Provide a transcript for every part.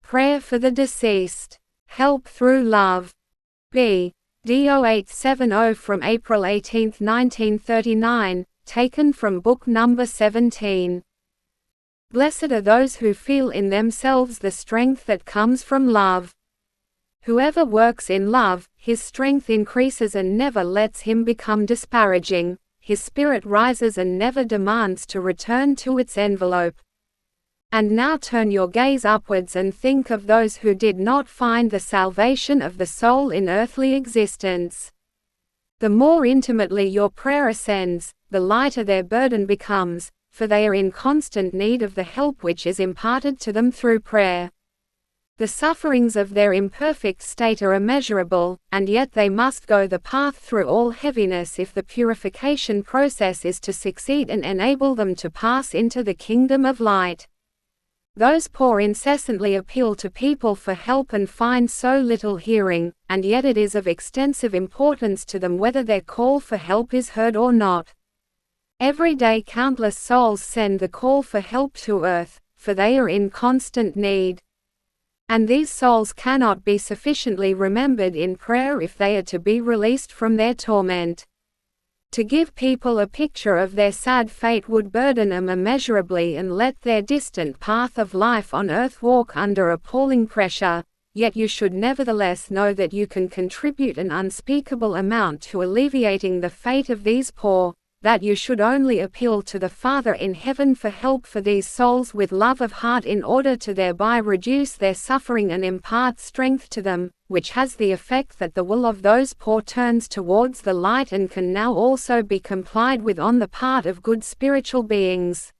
Prayer for the deceased. Help through love. BD0870 from April 18, 1939, taken from book number 17. Blessed are those who feel in themselves the strength that comes from love. Whoever works in love, his strength increases and never lets him become disparaging. His spirit rises and never demands to return to its envelope. And now turn your gaze upwards and think of those who did not find the salvation of the soul in earthly existence. The more intimately your prayer ascends, the lighter their burden becomes, for they are in constant need of the help which is imparted to them through prayer. The sufferings of their imperfect state are immeasurable, and yet they must go the path through all heaviness if the purification process is to succeed and enable them to pass into the kingdom of light. Those poor incessantly appeal to people for help and find so little hearing, and yet it is of extensive importance to them whether their call for help is heard or not. Every day countless souls send the call for help to earth, for they are in constant need. And these souls cannot be sufficiently remembered in prayer if they are to be released from their torment. To give people a picture of their sad fate would burden them immeasurably and let their distant path of life on earth walk under appalling pressure, yet you should nevertheless know that you can contribute an unspeakable amount to alleviating the fate of these poor, that you should only appeal to the Father in heaven for help for these souls with love of heart in order to thereby reduce their suffering and impart strength to them, which has the effect that the will of those poor turns towards the light and can now also be complied with on the part of good spiritual beings,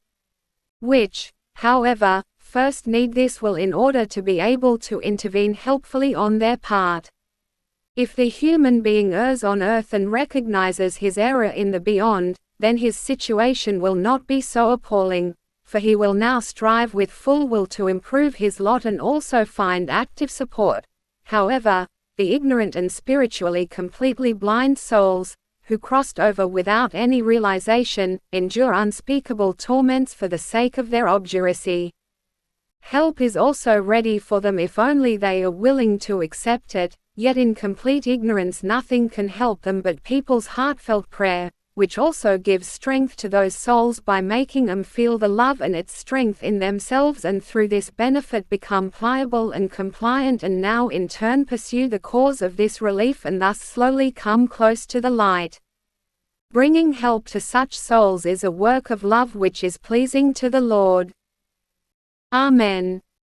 which, however, first need this will in order to be able to intervene helpfully on their part. If the human being errs on earth and recognizes his error in the beyond, then his situation will not be so appalling, for he will now strive with full will to improve his lot and also find active support. However, the ignorant and spiritually completely blind souls, who crossed over without any realization, endure unspeakable torments for the sake of their obduracy. Help is also ready for them if only they are willing to accept it, yet in complete ignorance nothing can help them but people's heartfelt prayer, which also gives strength to those souls by making them feel the love and its strength in themselves, and through this benefit become pliable and compliant and now in turn pursue the cause of this relief and thus slowly come close to the light. Bringing help to such souls is a work of love which is pleasing to the Lord. Amen.